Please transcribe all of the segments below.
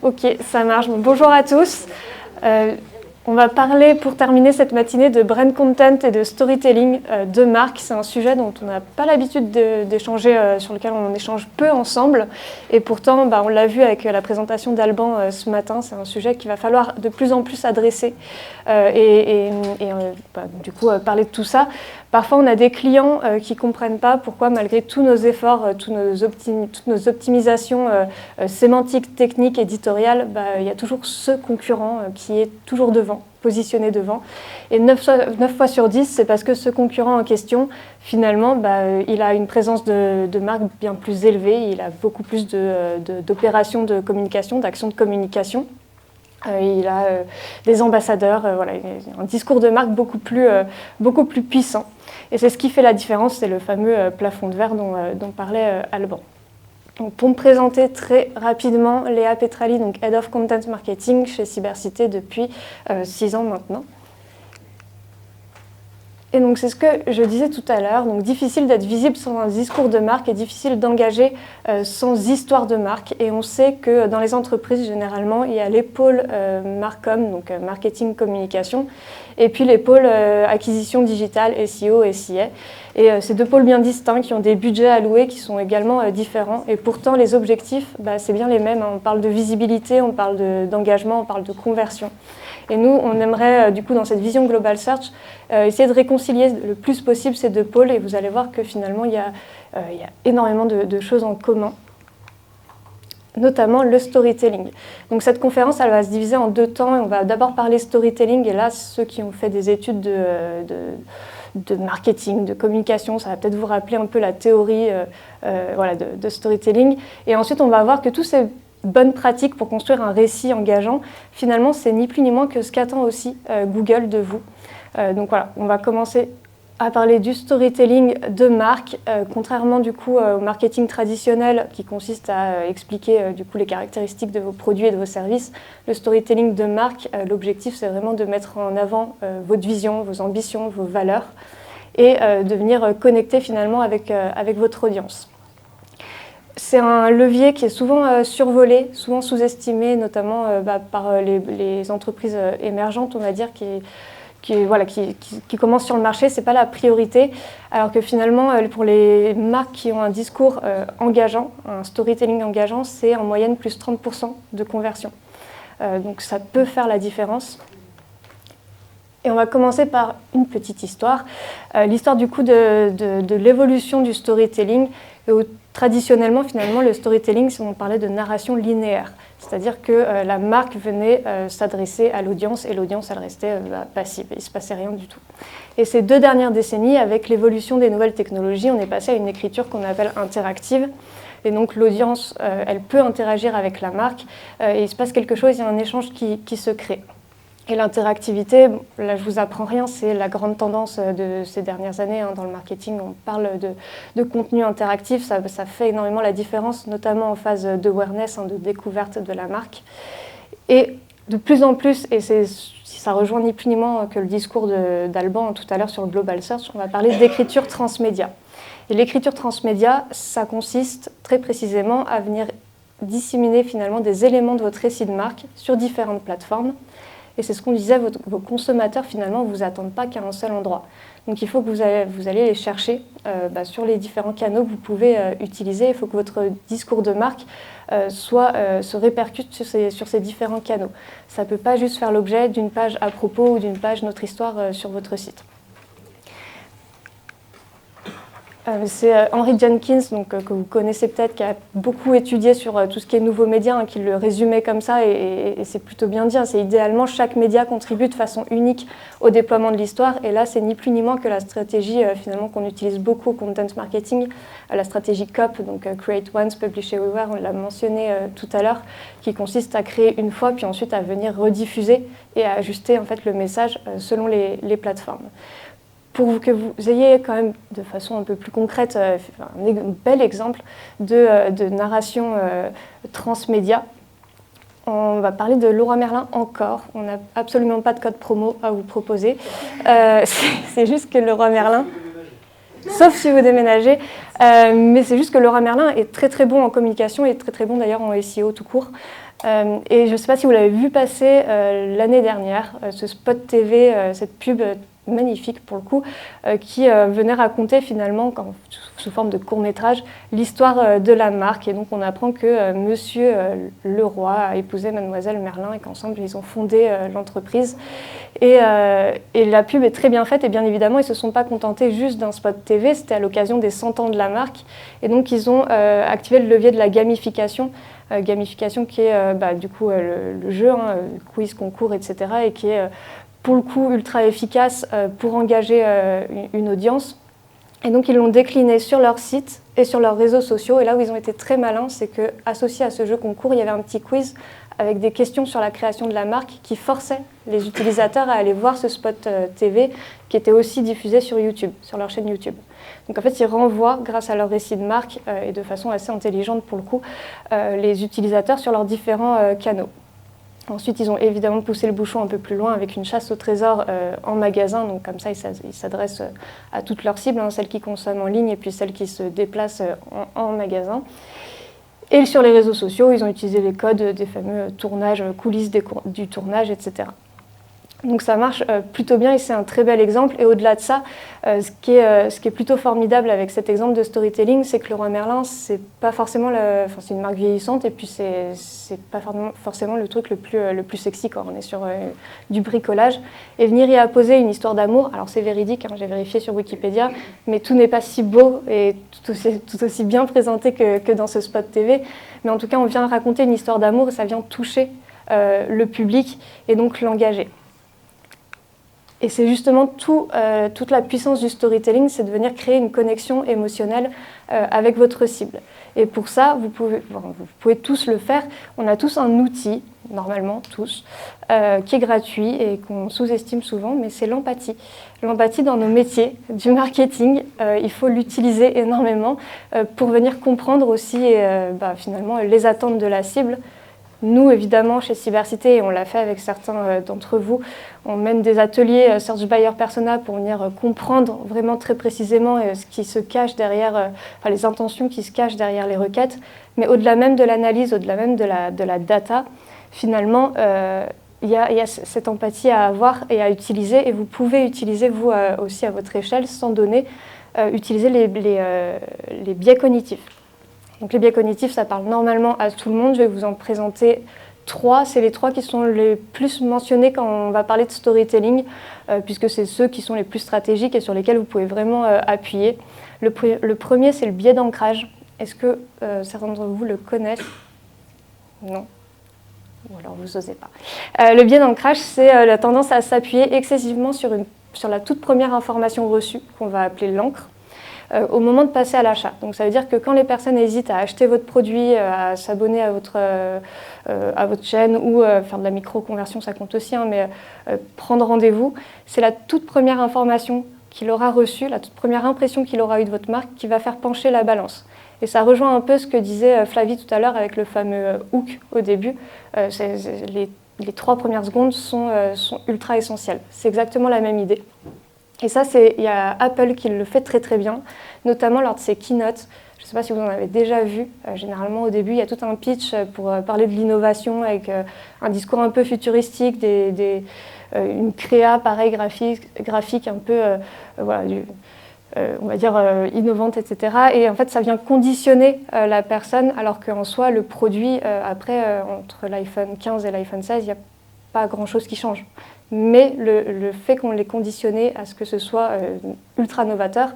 Ok, ça marche. Bonjour à tous. On va parler pour terminer cette matinée de brand content et de storytelling de marque. C'est un sujet dont on n'a pas l'habitude d'échanger, sur lequel on échange peu ensemble. Et pourtant, on l'a vu avec la présentation d'Alban ce matin, c'est un sujet qu'il va falloir de plus en plus adresser du coup parler de tout ça. Parfois, on a des clients qui ne comprennent pas pourquoi, malgré tous nos efforts, toutes nos optimisations sémantiques, techniques, éditoriales, il y a toujours ce concurrent qui est toujours devant, positionné devant. Et 9 fois sur 10, c'est parce que ce concurrent en question, finalement, il a une présence de marque bien plus élevée, il a beaucoup plus d'opérations de communication, d'actions de communication. Il a des ambassadeurs, un discours de marque beaucoup plus puissant. Et c'est ce qui fait la différence, c'est le fameux plafond de verre dont parlait Alban. Donc, pour me présenter très rapidement, Léa Petrali, donc Head of Content Marketing chez Cybercité depuis 6 ans maintenant. Et donc c'est ce que je disais tout à l'heure, donc difficile d'être visible sans un discours de marque et difficile d'engager sans histoire de marque. Et on sait que dans les entreprises, généralement, il y a les pôles Marcom, donc marketing, communication, et puis les pôles acquisition digitale, SEO, SIA. Et ces deux pôles bien distincts qui ont des budgets alloués qui sont également différents. Et pourtant, les objectifs, c'est bien les mêmes. On parle de visibilité, on parle d'engagement, on parle de conversion. Et nous, on aimerait, du coup, dans cette vision Global Search, essayer de réconcilier le plus possible ces deux pôles. Et vous allez voir que finalement, il y a énormément de choses en commun, notamment le storytelling. Donc cette conférence, elle va se diviser en 2 temps. Et on va d'abord parler storytelling. Et là, ceux qui ont fait des études de marketing, de communication, ça va peut-être vous rappeler un peu la théorie de storytelling. Et ensuite, on va voir que tous ces bonnes pratiques pour construire un récit engageant, finalement, c'est ni plus ni moins que ce qu'attend aussi Google de vous. Donc voilà, on va commencer à parler du storytelling de marque, contrairement du coup au marketing traditionnel qui consiste à expliquer du coup les caractéristiques de vos produits et de vos services. Le storytelling de marque, l'objectif c'est vraiment de mettre en avant votre vision, vos ambitions, vos valeurs et de venir connecter finalement avec votre audience. C'est un levier qui est souvent survolé, souvent sous-estimé, notamment par les entreprises émergentes, on va dire, qui commencent sur le marché. Ce n'est pas la priorité, alors que finalement, pour les marques qui ont un discours engageant, un storytelling engageant, c'est en moyenne plus 30% de conversion. Donc ça peut faire la différence. Et on va commencer par une petite histoire, l'histoire du coup de l'évolution du storytelling. Traditionnellement, finalement, le storytelling, c'est on parlait de narration linéaire, c'est-à-dire que la marque venait s'adresser à l'audience et l'audience, elle restait passive, il ne se passait rien du tout. Et ces 2 dernières décennies, avec l'évolution des nouvelles technologies, on est passé à une écriture qu'on appelle interactive. Et donc l'audience, elle peut interagir avec la marque et il se passe quelque chose, il y a un échange qui se crée. Et l'interactivité, là je vous apprends rien, c'est la grande tendance de ces dernières années dans le marketing. On parle de contenu interactif, ça fait énormément la différence, notamment en phase d'awareness, de découverte de la marque. Et de plus en plus, et ça rejoint ni plus ni moins que le discours d'Alban tout à l'heure sur le Global Search, on va parler d'écriture transmédia. Et l'écriture transmédia, ça consiste très précisément à venir disséminer finalement des éléments de votre récit de marque sur différentes plateformes. Et c'est ce qu'on disait, vos consommateurs finalement ne vous attendent pas qu'à un seul endroit. Donc il faut que vous allez les chercher sur les différents canaux que vous pouvez utiliser. Il faut que votre discours de marque se répercute sur ces différents canaux. Ça ne peut pas juste faire l'objet d'une page à propos ou d'une page Notre Histoire sur votre site. C'est Henry Jenkins, que vous connaissez peut-être, qui a beaucoup étudié sur tout ce qui est nouveaux médias, qui le résumait comme ça, et c'est plutôt bien dit. C'est idéalement, chaque média contribue de façon unique au déploiement de l'histoire, et là, c'est ni plus ni moins que la stratégie finalement qu'on utilise beaucoup au content marketing, la stratégie COP, donc Create Once, Publish Everywhere, on l'a mentionné tout à l'heure, qui consiste à créer une fois, puis ensuite à venir rediffuser et à ajuster en fait le message selon les plateformes. Pour que vous ayez quand même de façon un peu plus concrète un bel exemple de narration transmédia, on va parler de Leroy Merlin encore. On n'a absolument pas de code promo à vous proposer. C'est juste que Leroy Merlin, sauf si vous déménagez, mais c'est juste que Leroy Merlin est très très bon en communication et très très bon d'ailleurs en SEO tout court. Et je ne sais pas si vous l'avez vu passer l'année dernière, ce spot TV, cette pub magnifique pour le coup, qui venait raconter finalement, sous forme de court-métrage, l'histoire de la marque. Et donc on apprend que Monsieur Leroy a épousé Mademoiselle Merlin et qu'ensemble ils ont fondé l'entreprise. Et la pub est très bien faite et bien évidemment ils ne se sont pas contentés juste d'un spot TV, c'était à l'occasion des 100 ans de la marque. Et donc ils ont activé le levier de la gamification. Gamification qui est du coup le jeu, quiz, concours, etc. et qui est pour le coup ultra efficace pour engager une audience. Et donc ils l'ont décliné sur leur site et sur leurs réseaux sociaux. Et là où ils ont été très malins, c'est qu'associé à ce jeu concours, il y avait un petit quiz avec des questions sur la création de la marque qui forçaient les utilisateurs à aller voir ce spot TV qui était aussi diffusé sur YouTube, sur leur chaîne YouTube. Donc en fait, ils renvoient, grâce à leur récit de marque et de façon assez intelligente pour le coup, les utilisateurs sur leurs différents canaux. Ensuite, ils ont évidemment poussé le bouchon un peu plus loin avec une chasse au trésor en magasin. Donc comme ça, ils s'adressent à toutes leurs cibles, celles qui consomment en ligne et puis celles qui se déplacent en magasin. Et sur les réseaux sociaux, ils ont utilisé les codes des fameux tournages, coulisses du tournage, etc. Donc ça marche plutôt bien et c'est un très bel exemple. Et au-delà de ça, ce qui est plutôt formidable avec cet exemple de storytelling, c'est que Leroy Merlin, c'est pas forcément c'est une marque vieillissante et puis c'est pas forcément le truc le plus sexy quand on est sur du bricolage. Et venir y apposer une histoire d'amour, alors c'est véridique, j'ai vérifié sur Wikipédia, mais tout n'est pas si beau et tout aussi bien présenté que dans ce spot TV. Mais en tout cas, on vient raconter une histoire d'amour et ça vient toucher le public et donc l'engager. Et c'est justement toute la puissance du storytelling, c'est de venir créer une connexion émotionnelle avec votre cible. Et pour ça, vous pouvez tous le faire. On a tous un outil, normalement tous, qui est gratuit et qu'on sous-estime souvent, mais c'est l'empathie. L'empathie dans nos métiers du marketing, il faut l'utiliser énormément pour venir comprendre aussi finalement les attentes de la cible. Nous, évidemment, chez Cybercité, et on l'a fait avec certains d'entre vous, on mène des ateliers Search Buyer Persona pour venir comprendre vraiment très précisément ce qui se cache derrière, les intentions qui se cachent derrière les requêtes. Mais au-delà même de l'analyse, au-delà même de la data, finalement, il y a cette empathie à avoir et à utiliser. Et vous pouvez utiliser, vous aussi, à votre échelle, sans donner, utiliser les biais cognitifs. Donc les biais cognitifs, ça parle normalement à tout le monde. Je vais vous en présenter 3. C'est les 3 qui sont les plus mentionnés quand on va parler de storytelling, puisque c'est ceux qui sont les plus stratégiques et sur lesquels vous pouvez vraiment appuyer. Le premier, c'est le biais d'ancrage. Est-ce que certains d'entre vous le connaissent ? Non. Ou alors vous n'osez pas. Le biais d'ancrage, c'est la tendance à s'appuyer excessivement sur la toute première information reçue, qu'on va appeler l'encre, au moment de passer à l'achat. Donc ça veut dire que quand les personnes hésitent à acheter votre produit, à s'abonner à votre chaîne ou faire de la micro-conversion, ça compte aussi, mais prendre rendez-vous, c'est la toute première information qu'il aura reçue, la toute première impression qu'il aura eue de votre marque qui va faire pencher la balance. Et ça rejoint un peu ce que disait Flavie tout à l'heure avec le fameux hook au début. Les 3 premières secondes sont ultra essentielles. C'est exactement la même idée. Et ça, il y a Apple qui le fait très très bien, notamment lors de ses keynotes. Je ne sais pas si vous en avez déjà vu. Généralement, au début, il y a tout un pitch pour parler de l'innovation avec un discours un peu futuristique, une créa pareil graphique un peu, on va dire innovante, etc. Et en fait, ça vient conditionner la personne, alors qu'en soi, le produit, après, entre l'iPhone 15 et l'iPhone 16, il n'y a pas grand-chose qui change. Mais le fait qu'on l'ait conditionné à ce que ce soit ultra novateur,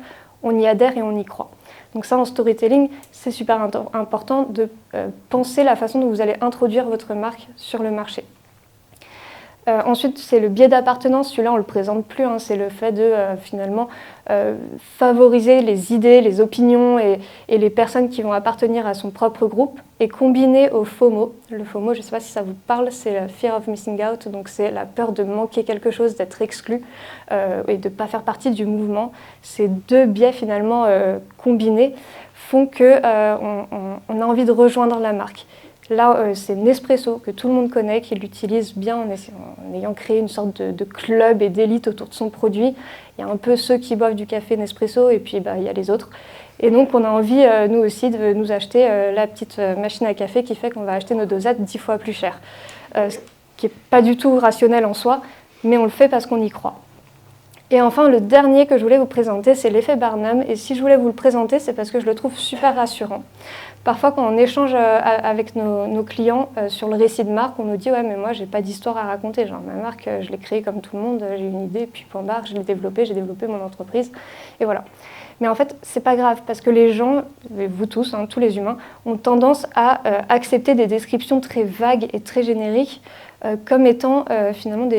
on y adhère et on y croit. Donc ça, en storytelling, c'est super important de penser la façon dont vous allez introduire votre marque sur le marché. Ensuite, c'est le biais d'appartenance. Celui-là, on ne le présente plus. C'est le fait de finalement favoriser les idées, les opinions et les personnes qui vont appartenir à son propre groupe et combiner au FOMO. Le FOMO, je ne sais pas si ça vous parle, c'est la Fear of Missing Out. Donc, c'est la peur de manquer quelque chose, d'être exclu et de ne pas faire partie du mouvement. Ces 2 biais finalement combinés font qu'on a envie de rejoindre la marque. Là, c'est Nespresso, que tout le monde connaît, qui l'utilise bien en ayant créé une sorte de club et d'élite autour de son produit. Il y a un peu ceux qui boivent du café Nespresso et puis il y a les autres. Et donc, on a envie, nous aussi, de nous acheter la petite machine à café qui fait qu'on va acheter nos dosettes 10 fois plus cher. Ce qui n'est pas du tout rationnel en soi, mais on le fait parce qu'on y croit. Et enfin, le dernier que je voulais vous présenter, c'est l'effet Barnum. Et si je voulais vous le présenter, c'est parce que je le trouve super rassurant. Parfois, quand on échange avec nos clients sur le récit de marque, on nous dit « Ouais, mais moi, j'ai pas d'histoire à raconter. Genre, ma marque, je l'ai créée comme tout le monde, j'ai une idée, puis point barre, je l'ai développée, j'ai développé mon entreprise. Et voilà. » Mais en fait, c'est pas grave, parce que les gens, vous tous, tous les humains, ont tendance à accepter des descriptions très vagues et très génériques comme étant finalement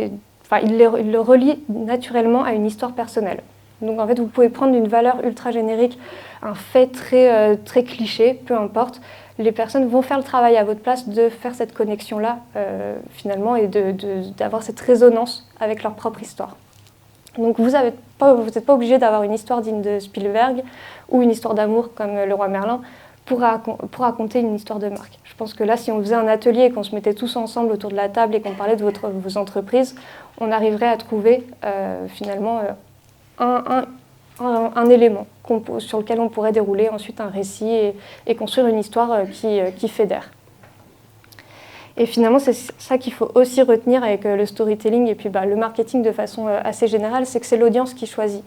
ils le relient naturellement à une histoire personnelle. Donc en fait, vous pouvez prendre une valeur ultra générique, un fait très cliché, peu importe. Les personnes vont faire le travail à votre place de faire cette connexion-là, finalement, et d'avoir cette résonance avec leur propre histoire. Donc vous n'êtes pas obligé d'avoir une histoire digne de Spielberg ou une histoire d'amour comme Le Roi Merlin pour raconter une histoire de marque. Je pense que là, si on faisait un atelier et qu'on se mettait tous ensemble autour de la table et qu'on parlait de vos entreprises, on arriverait à trouver finalement un élément sur lequel on pourrait dérouler ensuite un récit et construire une histoire qui fédère. Et finalement, c'est ça qu'il faut aussi retenir avec le storytelling et puis le marketing de façon assez générale, c'est que c'est l'audience qui choisit.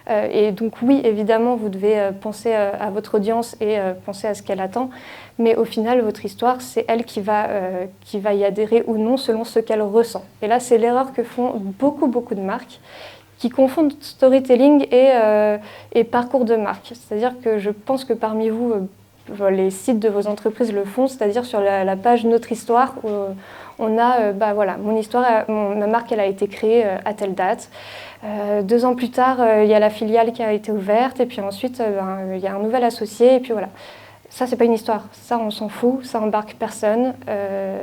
Et donc oui, évidemment, vous devez penser à votre audience et penser à ce qu'elle attend, mais au final, votre histoire, c'est elle qui va y adhérer ou non selon ce qu'elle ressent. Et là, c'est l'erreur que font beaucoup de marques qui confondent storytelling et parcours de marque. C'est-à-dire que je pense que parmi vous, les sites de vos entreprises le font, c'est-à-dire sur la page Notre Histoire, où on a, mon histoire, ma marque, elle a été créée à telle date. 2 ans plus tard, il y a la filiale qui a été ouverte, et puis ensuite, il y a un nouvel associé, et puis voilà. Ça, c'est pas une histoire. Ça, on s'en fout. Ça embarque personne.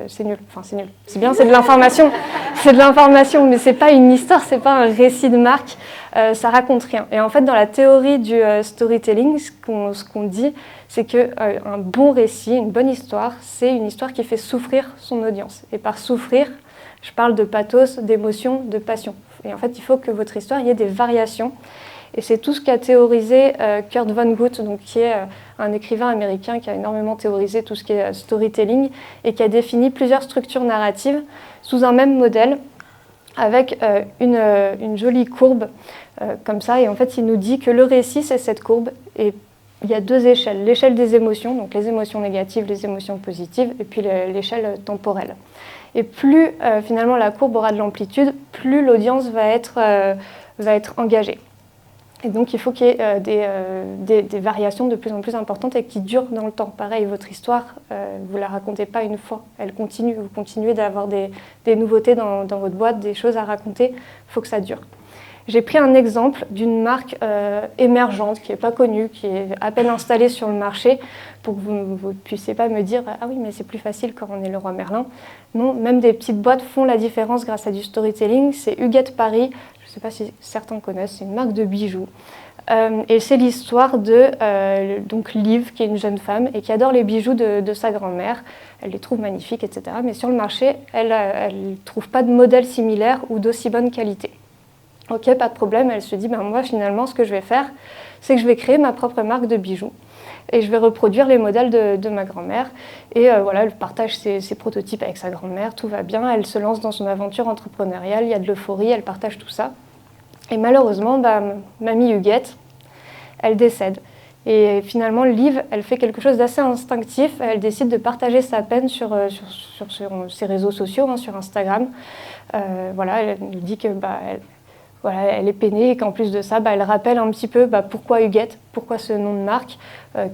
C'est nul. Enfin, c'est nul. C'est bien, c'est de l'information. C'est de l'information, mais c'est pas une histoire, c'est pas un récit de marque. Ça raconte rien. Et en fait, dans la théorie du storytelling, ce qu'on dit, c'est qu'un bon récit, une bonne histoire, c'est une histoire qui fait souffrir son audience. Et par souffrir, je parle de pathos, d'émotion, de passion. Et en fait, il faut que votre histoire, il y ait des variations. Et c'est tout ce qu'a théorisé Kurt Vonnegut, donc qui est un écrivain américain qui a énormément théorisé tout ce qui est storytelling et qui a défini plusieurs structures narratives sous un même modèle avec une jolie courbe comme ça. Et en fait, il nous dit que le récit, c'est cette courbe. Et il y a 2 échelles. L'échelle des émotions, donc les émotions négatives, les émotions positives, et puis l'échelle temporelle. Et plus finalement la courbe aura de l'amplitude, plus l'audience va être engagée. Et donc, il faut qu'il y ait des variations de plus en plus importantes et qui durent dans le temps. Pareil, votre histoire, vous ne la racontez pas une fois, elle continue. Vous continuez d'avoir des nouveautés dans votre boîte, des choses à raconter, il faut que ça dure. J'ai pris un exemple d'une marque émergente, qui n'est pas connue, qui est à peine installée sur le marché, pour que vous ne puissiez pas me dire « Ah oui, mais c'est plus facile quand on est le Roi Merlin ». Non, même des petites boîtes font la différence grâce à du storytelling. C'est Huguette Paris. Je ne sais pas si certains connaissent, c'est une marque de bijoux. Et c'est l'histoire de donc Liv, qui est une jeune femme et qui adore les bijoux de sa grand-mère. Elle les trouve magnifiques, etc. Mais sur le marché, elle ne trouve pas de modèle similaire ou d'aussi bonne qualité. Ok, pas de problème, elle se dit, moi finalement, ce que je vais faire, c'est que je vais créer ma propre marque de bijoux. Et je vais reproduire les modèles de ma grand-mère. Et elle partage ses prototypes avec sa grand-mère, tout va bien. Elle se lance dans son aventure entrepreneuriale, il y a de l'euphorie, elle partage tout ça. Et malheureusement, mamie Huguette, elle décède. Et finalement, Liv, elle fait quelque chose d'assez instinctif. Elle décide de partager sa peine sur ses réseaux sociaux, sur Instagram. Elle dit que elle est peinée et qu'en plus de ça, elle rappelle un petit peu pourquoi Huguette, pourquoi ce nom de marque,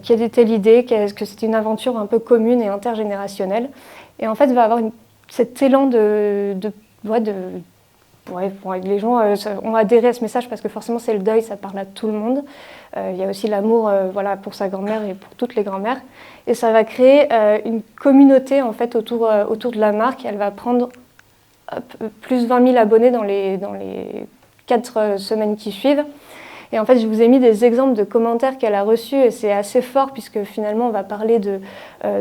quelle était l'idée, que c'était une aventure un peu commune et intergénérationnelle. Et en fait, va avoir cet élan les gens ont adhéré à ce message parce que forcément c'est le deuil, ça parle à tout le monde. Il y a aussi l'amour pour sa grand-mère et pour toutes les grand-mères. Et ça va créer une communauté en fait autour de la marque. Elle va prendre plus 20 000 abonnés dans les 4 semaines qui suivent. Et en fait, je vous ai mis des exemples de commentaires qu'elle a reçus et c'est assez fort puisque finalement, on va parler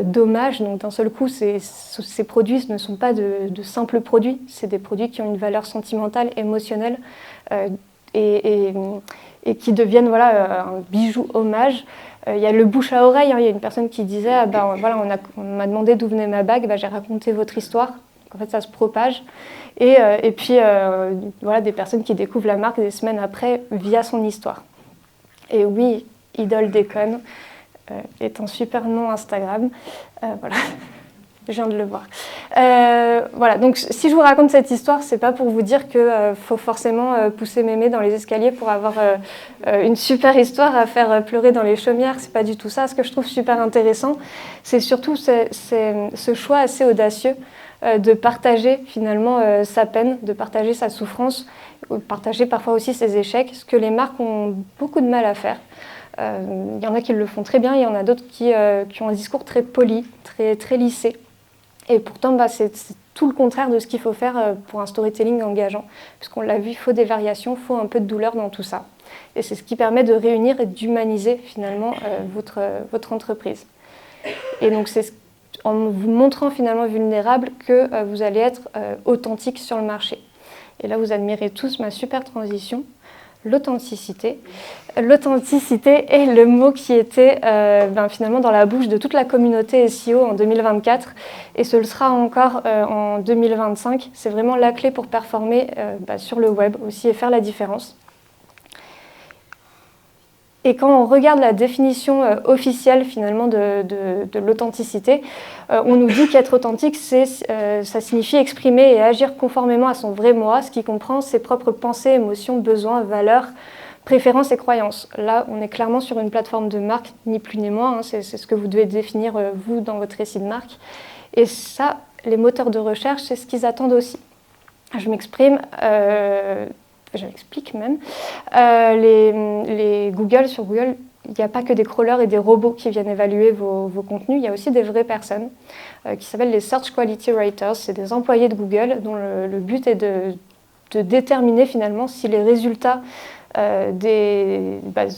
d'hommage. Donc d'un seul coup, ces produits ne sont pas de simples produits, c'est des produits qui ont une valeur sentimentale, émotionnelle et qui deviennent voilà, un bijou hommage. Il y a le bouche à oreille, hein. Il y a une personne qui disait ah ben, voilà, on m'a demandé d'où venait ma bague, ben, j'ai raconté votre histoire. En fait, ça se propage. Et puis, voilà, des personnes qui découvrent la marque des semaines après via son histoire. Et oui, Idole Déconne est un super nom Instagram. Voilà, je viens de le voir. Voilà, donc si je vous raconte cette histoire, c'est pas pour vous dire qu'il faut forcément pousser mémé dans les escaliers pour avoir une super histoire à faire pleurer dans les chaumières. C'est pas du tout ça. Ce que je trouve super intéressant, c'est surtout ce choix assez audacieux de partager finalement sa peine, de partager sa souffrance, de partager parfois aussi ses échecs, ce que les marques ont beaucoup de mal à faire. Il y en a qui le font très bien, il y en a d'autres qui ont un discours très poli, très lissé. Et pourtant, c'est tout le contraire de ce qu'il faut faire pour un storytelling engageant. Puisqu'on l'a vu, il faut des variations, il faut un peu de douleur dans tout ça. Et c'est ce qui permet de réunir et d'humaniser finalement votre entreprise. Et donc c'est en vous montrant finalement vulnérable que vous allez être authentique sur le marché. Et là, vous admirez tous ma super transition, l'authenticité. L'authenticité est le mot qui était finalement dans la bouche de toute la communauté SEO en 2024 et ce le sera encore en 2025. C'est vraiment la clé pour performer sur le web aussi et faire la différence. Et quand on regarde la définition officielle finalement de l'authenticité, on nous dit qu'être authentique, ça signifie exprimer et agir conformément à son vrai moi, ce qui comprend ses propres pensées, émotions, besoins, valeurs, préférences et croyances. Là, on est clairement sur une plateforme de marque, ni plus ni moins, hein, c'est ce que vous devez définir vous dans votre récit de marque. Et ça, les moteurs de recherche, c'est ce qu'ils attendent aussi. Je m'exprime... je l'explique même. Sur Google, il n'y a pas que des crawlers et des robots qui viennent évaluer vos contenus, il y a aussi des vraies personnes qui s'appellent les Search Quality Writers. C'est des employés de Google dont le but est de déterminer finalement si les résultats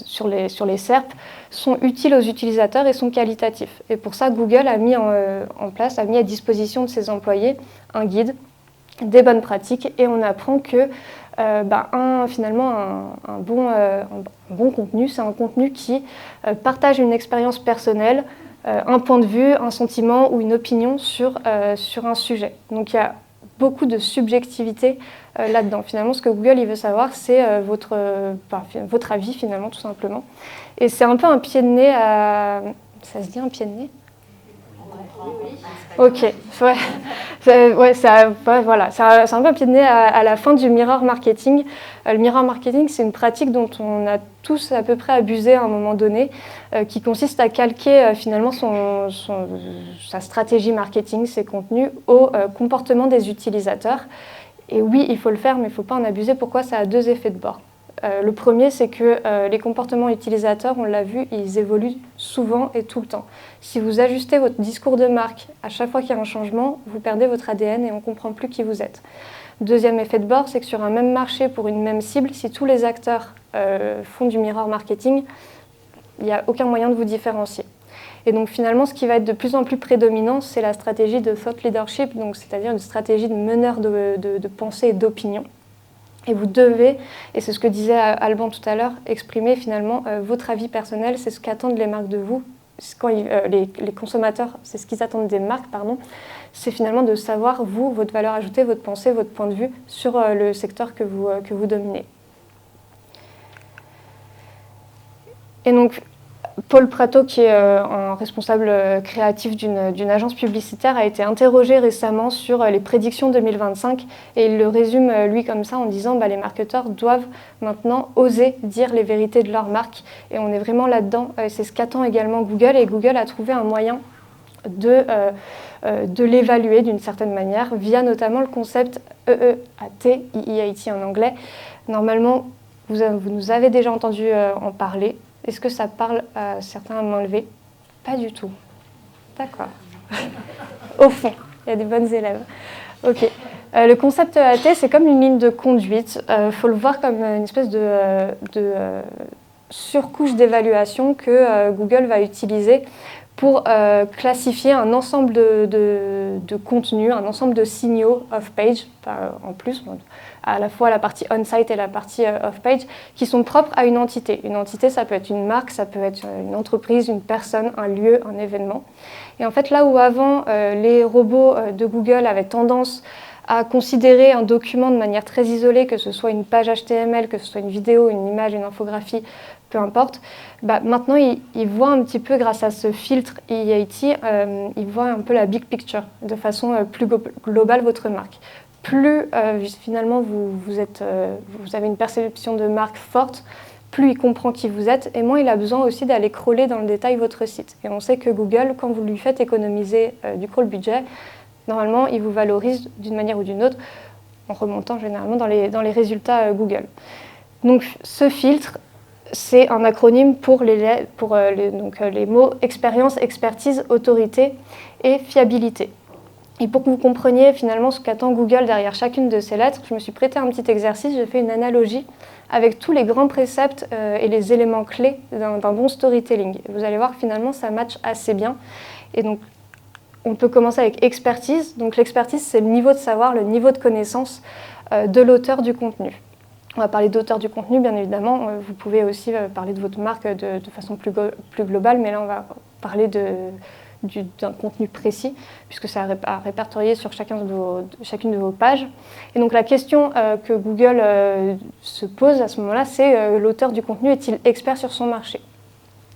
sur les SERP sont utiles aux utilisateurs et sont qualitatifs. Et pour ça, Google a mis a mis à disposition de ses employés un guide, des bonnes pratiques, et on apprend que finalement un bon contenu, c'est un contenu qui partage une expérience personnelle, un point de vue, un sentiment ou une opinion sur un sujet. Donc il y a beaucoup de subjectivité là-dedans. Finalement, ce que Google il veut savoir, c'est votre avis finalement, tout simplement. Et c'est un peu un pied de nez à... Ça se dit un pied de nez ? Ok, ouais. C'est un peu un pied de nez à la fin du mirror marketing. Le mirror marketing, c'est une pratique dont on a tous à peu près abusé à un moment donné, qui consiste à calquer finalement sa stratégie marketing, ses contenus, au comportement des utilisateurs. Et oui, il faut le faire, mais il ne faut pas en abuser. Pourquoi ? Ça a deux effets de bord. Le premier, c'est que les comportements utilisateurs, on l'a vu, ils évoluent souvent et tout le temps. Si vous ajustez votre discours de marque à chaque fois qu'il y a un changement, vous perdez votre ADN et on ne comprend plus qui vous êtes. Deuxième effet de bord, c'est que sur un même marché, pour une même cible, si tous les acteurs font du mirror marketing, il n'y a aucun moyen de vous différencier. Et donc finalement, ce qui va être de plus en plus prédominant, c'est la stratégie de thought leadership, donc c'est-à-dire une stratégie de meneur de pensée et d'opinion. Et vous devez, et c'est ce que disait Alban tout à l'heure, exprimer finalement votre avis personnel, c'est ce qu'attendent les marques de vous. Quand les consommateurs, c'est ce qu'ils attendent des marques, c'est finalement de savoir, vous, votre valeur ajoutée, votre pensée, votre point de vue sur le secteur que vous dominez. Et donc, Paul Prato, qui est un responsable créatif d'une agence publicitaire, a été interrogé récemment sur les prédictions 2025 et il le résume lui comme ça en disant les marketeurs doivent maintenant oser dire les vérités de leur marque et on est vraiment là-dedans. C'est ce qu'attend également Google et Google a trouvé un moyen de l'évaluer d'une certaine manière via notamment le concept EEAT, EEAT en anglais. Normalement, vous nous avez déjà entendu en parler. Est-ce que ça parle à certains à main levée ? Pas du tout. D'accord. Au fond, il y a des bonnes élèves. Ok. Le concept EAT, c'est comme une ligne de conduite. Faut le voir comme une espèce de surcouche d'évaluation que Google va utiliser pour classifier un ensemble de contenus, un ensemble de signaux off-page, en plus, à la fois la partie on-site et la partie off-page, qui sont propres à une entité. Une entité, ça peut être une marque, ça peut être une entreprise, une personne, un lieu, un événement. Et en fait, là où avant, les robots de Google avaient tendance à considérer un document de manière très isolée, que ce soit une page HTML, que ce soit une vidéo, une image, une infographie, peu importe, maintenant ils voient un petit peu, grâce à ce filtre EAT, ils voient un peu la big picture, de façon plus globale votre marque. Plus finalement vous avez une perception de marque forte, plus il comprend qui vous êtes, et moins il a besoin aussi d'aller crawler dans le détail votre site. Et on sait que Google, quand vous lui faites économiser du crawl budget, normalement, il vous valorise d'une manière ou d'une autre, en remontant généralement dans les résultats Google. Donc ce filtre, c'est un acronyme pour les mots expérience, expertise, autorité et fiabilité. Et pour que vous compreniez finalement ce qu'attend Google derrière chacune de ces lettres, je me suis prêté un petit exercice, j'ai fait une analogie avec tous les grands préceptes et les éléments clés d'un bon storytelling. Vous allez voir, finalement, ça match assez bien. Et donc, on peut commencer avec expertise. Donc l'expertise, c'est le niveau de savoir, le niveau de connaissance de l'auteur du contenu. On va parler d'auteur du contenu, bien évidemment. Vous pouvez aussi parler de votre marque de façon plus globale, mais là, on va parler d'un contenu précis, puisque ça a répertorié sur chacune de vos pages. Et donc la question que Google se pose à ce moment-là, c'est l'auteur du contenu est-il expert sur son marché?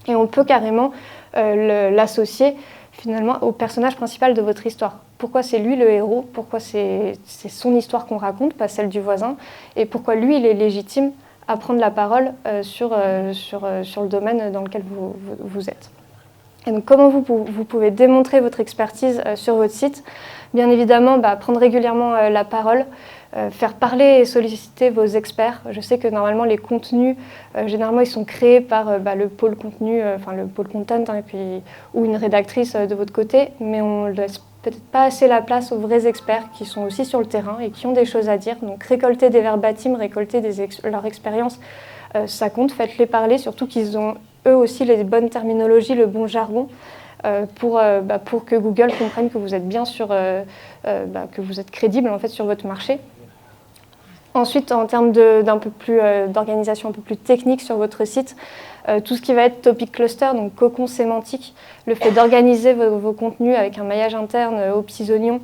Et on peut carrément l'associer finalement au personnage principal de votre histoire. Pourquoi c'est lui le héros? Pourquoi c'est son histoire qu'on raconte, pas celle du voisin? Et pourquoi lui, il est légitime à prendre la parole sur le domaine dans lequel vous êtes? Et donc, comment vous pouvez démontrer votre expertise sur votre site? Bien évidemment, prendre régulièrement la parole, faire parler et solliciter vos experts. Je sais que normalement, les contenus, généralement, ils sont créés par le pôle contenu, le pôle content, et puis, ou une rédactrice de votre côté, mais on ne laisse peut-être pas assez la place aux vrais experts qui sont aussi sur le terrain et qui ont des choses à dire. Donc, récolter des verbatims, récolter leur expérience, ça compte. Faites-les parler, surtout qu'ils ont eux aussi les bonnes terminologies, le bon jargon, pour que Google comprenne que vous êtes bien que vous êtes crédible en fait sur votre marché. Ensuite, en termes d'organisation un peu plus technique sur votre site, tout ce qui va être topic cluster, donc cocon sémantique, le fait d'organiser vos contenus avec un maillage interne aux petits oignons,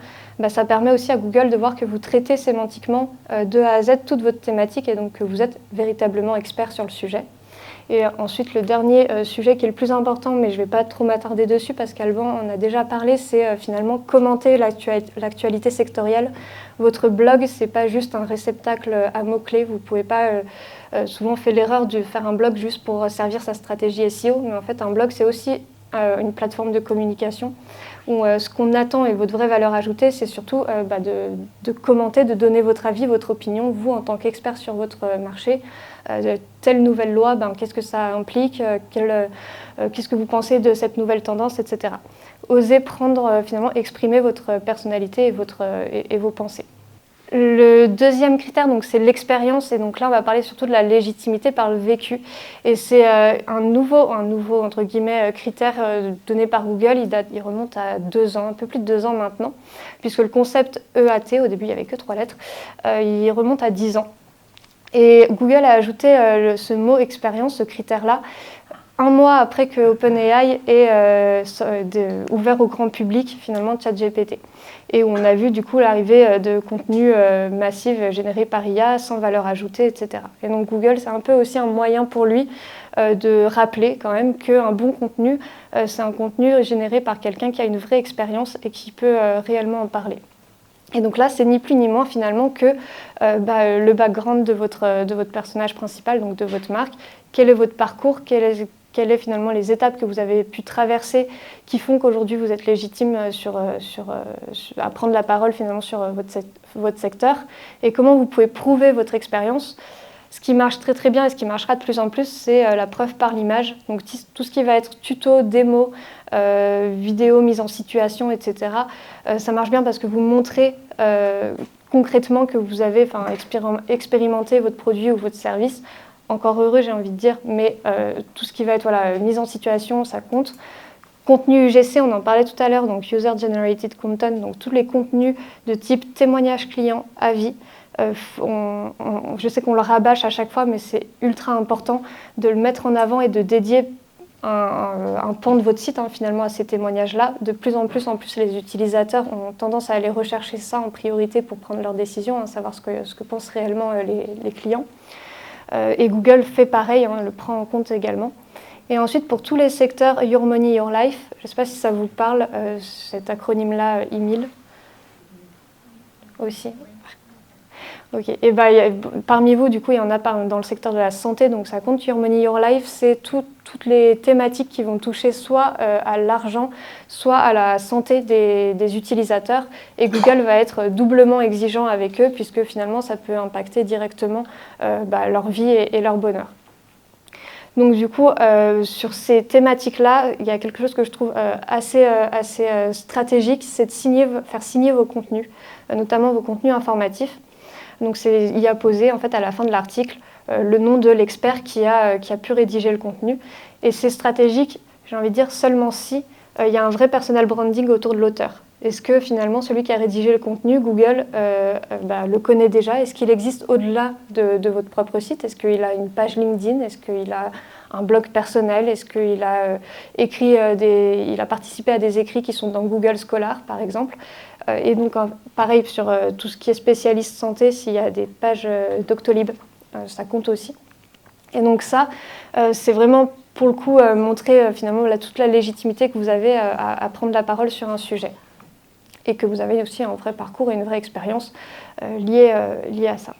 ça permet aussi à Google de voir que vous traitez sémantiquement de A à Z toute votre thématique et donc que vous êtes véritablement expert sur le sujet. Et ensuite, le dernier sujet qui est le plus important, mais je ne vais pas trop m'attarder dessus parce qu'Alban en a déjà parlé, c'est finalement commenter l'actualité sectorielle. Votre blog, ce n'est pas juste un réceptacle à mots-clés. Vous ne pouvez pas, souvent on fait l'erreur de faire un blog juste pour servir sa stratégie SEO, mais en fait un blog c'est aussi une plateforme de communication où ce qu'on attend et votre vraie valeur ajoutée, c'est surtout de commenter, de donner votre avis, votre opinion, vous en tant qu'expert sur votre marché. Telle nouvelle loi, qu'est-ce que ça implique, qu'est-ce que vous pensez de cette nouvelle tendance, etc. Osez prendre, finalement, exprimer votre personnalité et vos pensées. Le deuxième critère, c'est l'expérience, et donc là on va parler surtout de la légitimité par le vécu. Et c'est un nouveau entre guillemets critère donné par Google. Il remonte à 2 ans, un peu plus de 2 ans maintenant, puisque le concept EAT, au début il n'y avait que 3 lettres, il remonte à 10 ans. Et Google a ajouté ce mot expérience, ce critère-là, 1 mois après que OpenAI ait ouvert au grand public finalement ChatGPT. Et où on a vu du coup l'arrivée de contenus massifs générés par IA sans valeur ajoutée, etc. Et donc Google, c'est un peu aussi un moyen pour lui de rappeler quand même qu'un bon contenu, c'est un contenu généré par quelqu'un qui a une vraie expérience et qui peut réellement en parler. Et donc là, c'est ni plus ni moins finalement que le background de votre personnage principal, donc de votre marque. Quel est votre parcours, quelles sont finalement les étapes que vous avez pu traverser qui font qu'aujourd'hui vous êtes légitime à prendre la parole finalement sur votre secteur, et comment vous pouvez prouver votre expérience. Ce qui marche très très bien et ce qui marchera de plus en plus, c'est la preuve par l'image. Donc tout ce qui va être tuto, démo, vidéo, mise en situation, etc. Ça marche bien parce que vous montrez concrètement que vous avez expérimenté votre produit ou votre service. Encore heureux, j'ai envie de dire, mais tout ce qui va être mise en situation, ça compte. Contenu UGC, on en parlait tout à l'heure, donc User Generated Content, donc tous les contenus de type témoignage client, avis. Je sais qu'on le rabâche à chaque fois, mais c'est ultra important de le mettre en avant et de dédier un pan de votre site finalement à ces témoignages-là. De plus en plus, les utilisateurs ont tendance à aller rechercher ça en priorité pour prendre leurs décisions, savoir ce que pensent réellement les clients. Et Google fait pareil, le prend en compte également. Et ensuite, pour tous les secteurs Your Money, Your Life, je ne sais pas si ça vous parle, cet acronyme-là, IMIL aussi. Ok. Et parmi vous, du coup, il y en a dans le secteur de la santé, donc ça compte. Your Money, Your Life, c'est toutes les thématiques qui vont toucher soit à l'argent, soit à la santé des utilisateurs. Et Google va être doublement exigeant avec eux, puisque finalement, ça peut impacter directement leur vie et leur bonheur. Donc du coup, sur ces thématiques-là, il y a quelque chose que je trouve assez stratégique, c'est de faire signer vos contenus, notamment vos contenus informatifs. Donc il y a posé en fait à la fin de l'article le nom de l'expert qui a pu rédiger le contenu. Et c'est stratégique, j'ai envie de dire, seulement si il y a un vrai personal branding autour de l'auteur. Est-ce que finalement celui qui a rédigé le contenu, Google le connaît déjà? Est-ce qu'il existe au-delà de votre propre site? Est-ce qu'il a une page LinkedIn? Est-ce qu'il a un blog personnel? Est-ce qu'il a il a participé à des écrits qui sont dans Google Scholar, par exemple? Et donc, pareil, sur tout ce qui est spécialiste santé, s'il y a des pages Doctolib, ça compte aussi. Et donc ça, c'est vraiment, pour le coup, montrer finalement toute la légitimité que vous avez à prendre la parole sur un sujet. Et que vous avez aussi un vrai parcours et une vraie expérience liée à ça.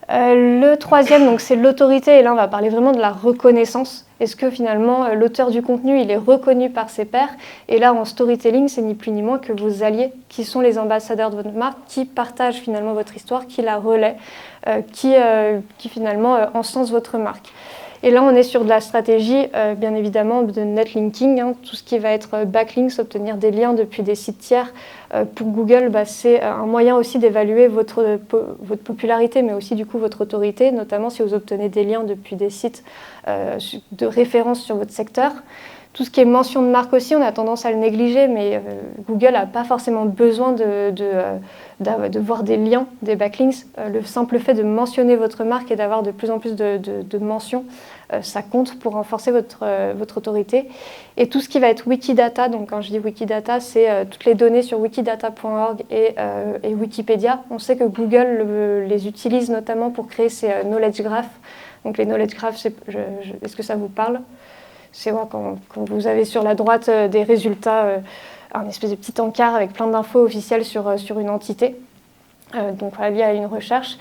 Le troisième, donc, c'est l'autorité, et là on va parler vraiment de la reconnaissance. Est-ce que finalement l'auteur du contenu il est reconnu par ses pairs? Et là en storytelling, c'est ni plus ni moins que vos alliés, qui sont les ambassadeurs de votre marque, qui partagent finalement votre histoire, qui la relaient, qui finalement encensent votre marque. Et là, on est sur de la stratégie, bien évidemment, de netlinking, tout ce qui va être backlinks, obtenir des liens depuis des sites tiers. Pour Google, c'est un moyen aussi d'évaluer votre popularité, mais aussi du coup votre autorité, notamment si vous obtenez des liens depuis des sites de référence sur votre secteur. Tout ce qui est mention de marque aussi, on a tendance à le négliger, mais Google n'a pas forcément besoin de voir des liens, des backlinks. Le simple fait de mentionner votre marque et d'avoir de plus en plus de mentions, ça compte pour renforcer votre autorité. Et tout ce qui va être Wikidata, donc quand je dis Wikidata, c'est toutes les données sur wikidata.org et Wikipédia. On sait que Google les utilise notamment pour créer ses knowledge graphs. Donc les knowledge graphs, est-ce que ça vous parle ? C'est quand vous avez sur la droite des résultats, un espèce de petit encart avec plein d'infos officielles sur une entité, donc lié à une recherche.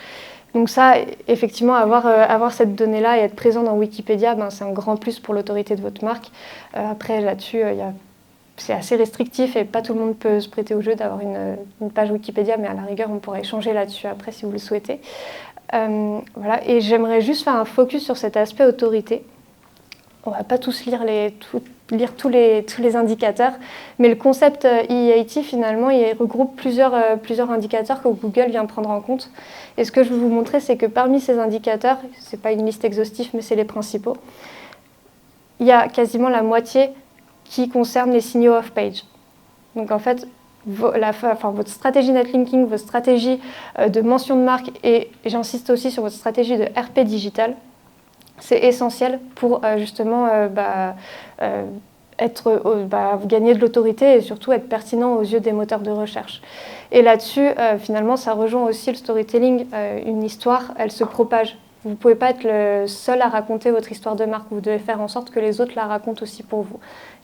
Donc ça, effectivement, avoir cette donnée-là et être présent dans Wikipédia, c'est un grand plus pour l'autorité de votre marque. Après, là-dessus, c'est assez restrictif et pas tout le monde peut se prêter au jeu d'avoir une page Wikipédia, mais à la rigueur, on pourra échanger là-dessus après si vous le souhaitez. Voilà. Et j'aimerais juste faire un focus sur cet aspect autorité. On ne va pas tous lire tous les indicateurs, mais le concept EEAT, finalement, il regroupe plusieurs indicateurs que Google vient prendre en compte. Et ce que je vais vous montrer, c'est que parmi ces indicateurs, ce n'est pas une liste exhaustive, mais c'est les principaux, il y a quasiment la moitié qui concerne les signaux off-page. Donc en fait, votre stratégie netlinking, votre stratégie de mention de marque, et j'insiste aussi sur votre stratégie de RP digital, c'est essentiel pour justement gagner de l'autorité et surtout être pertinent aux yeux des moteurs de recherche. Et là-dessus, finalement, ça rejoint aussi le storytelling. Une histoire, elle se propage. Vous ne pouvez pas être le seul à raconter votre histoire de marque. Vous devez faire en sorte que les autres la racontent aussi pour vous.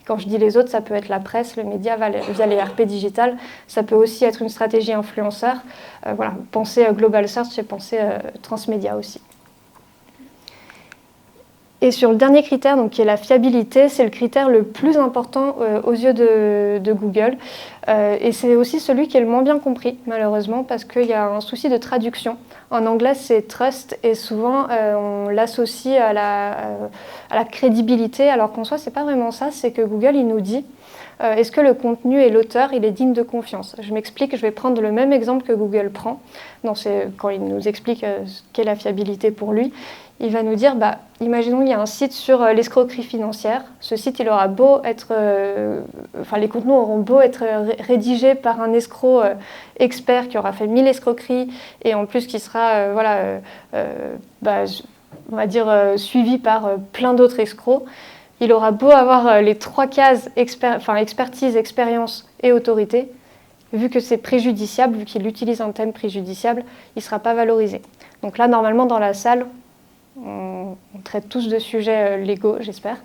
Quand je dis les autres, ça peut être la presse, le média via les RP digital. Ça peut aussi être une stratégie influenceur. Pensez Global Search et pensez transmédia aussi. Et sur le dernier critère, donc, qui est la fiabilité, c'est le critère le plus important aux yeux de Google. Et c'est aussi celui qui est le moins bien compris, malheureusement, parce qu'il y a un souci de traduction. En anglais, c'est trust, et souvent, on l'associe à la crédibilité, alors qu'en soi, c'est pas vraiment ça. C'est que Google, il nous dit est-ce que le contenu et l'auteur, il est digne de confiance? Je m'explique, je vais prendre le même exemple que Google prend. Quand il nous explique ce qu'est la fiabilité pour lui. Il va nous dire, imaginons qu'il y a un site sur l'escroquerie financière. Ce site, il aura beau être, les contenus auront beau être rédigés par un escroc expert qui aura fait 1000 escroqueries et en plus qui sera, on va dire, suivi par plein d'autres escrocs. Il aura beau avoir les 3 cases expertise, expérience et autorité. Vu que c'est préjudiciable, vu qu'il utilise un thème préjudiciable, il ne sera pas valorisé. Donc là, normalement, dans la salle, on traite tous de sujets légaux, j'espère.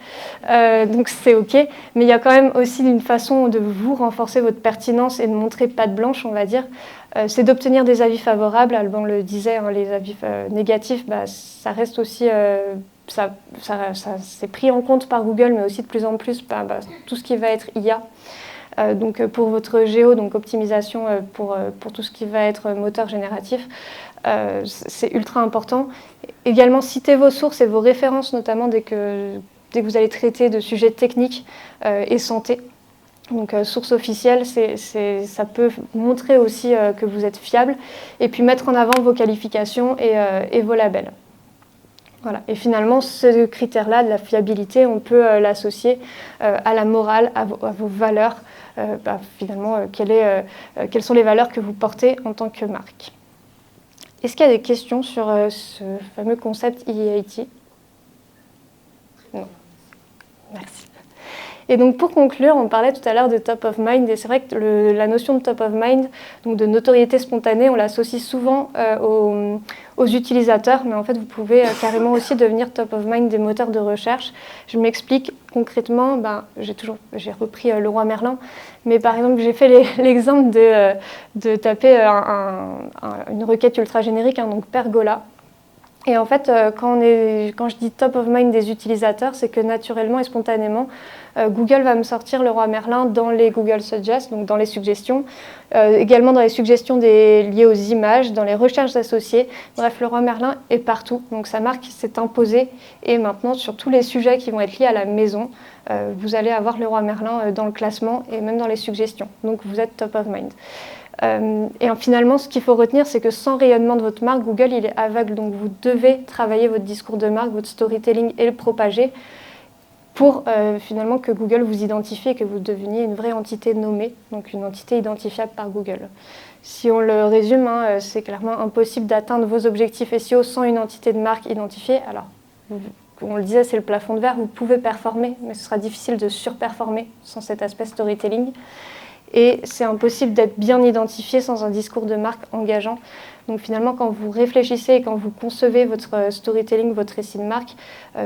Donc c'est OK. Mais il y a quand même aussi une façon de vous renforcer votre pertinence et de montrer patte blanche, on va dire. C'est d'obtenir des avis favorables. Alban le disait, hein, les avis négatifs, ça reste aussi... c'est pris en compte par Google, mais aussi de plus en plus tout ce qui va être IA. Donc pour votre géo, donc optimisation pour tout ce qui va être moteur génératif, c'est ultra important. Également, citez vos sources et vos références, notamment dès que vous allez traiter de sujets techniques et santé. Donc source officielle, ça peut montrer aussi que vous êtes fiable. Et puis mettre en avant vos qualifications et vos labels. Voilà. Et finalement, ce critère-là de la fiabilité, on peut l'associer à la morale, à vos valeurs. Finalement, quelles sont les valeurs que vous portez en tant que marque. Est-ce qu'il y a des questions sur ce fameux concept EIT? Non. Merci. Et donc pour conclure, on parlait tout à l'heure de top of mind, et c'est vrai que la notion de top of mind, donc de notoriété spontanée, on l'associe souvent aux utilisateurs, mais en fait vous pouvez carrément aussi devenir top of mind des moteurs de recherche. Je m'explique concrètement, j'ai repris Leroy Merlin, mais par exemple j'ai fait l'exemple de taper une requête ultra générique, donc Pergola. Et en fait, quand je dis top of mind des utilisateurs, c'est que naturellement et spontanément, Google va me sortir Leroy Merlin dans les Google Suggest, donc dans les suggestions, également dans les suggestions liées aux images, dans les recherches associées. Bref, Leroy Merlin est partout, donc sa marque s'est imposée. Et maintenant, sur tous les sujets qui vont être liés à la maison, vous allez avoir Leroy Merlin dans le classement et même dans les suggestions. Donc vous êtes top of mind. Et finalement, ce qu'il faut retenir, c'est que sans rayonnement de votre marque, Google il est aveugle. Donc vous devez travailler votre discours de marque, votre storytelling et le propager pour finalement que Google vous identifie et que vous deveniez une vraie entité nommée, donc une entité identifiable par Google. Si on le résume, c'est clairement impossible d'atteindre vos objectifs SEO sans une entité de marque identifiée. Alors, on le disait, c'est le plafond de verre, vous pouvez performer, mais ce sera difficile de surperformer sans cet aspect storytelling. Et c'est impossible d'être bien identifié sans un discours de marque engageant. Donc finalement, quand vous réfléchissez et quand vous concevez votre storytelling, votre récit de marque,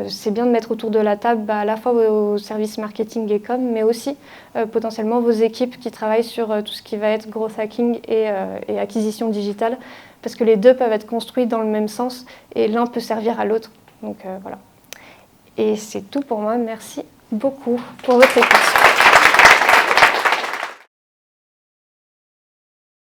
c'est bien de mettre autour de la table à la fois vos services marketing et com, mais aussi potentiellement vos équipes qui travaillent sur tout ce qui va être growth hacking et acquisition digitale, parce que les deux peuvent être construits dans le même sens et l'un peut servir à l'autre. Donc voilà. Et c'est tout pour moi. Merci beaucoup pour votre écoute.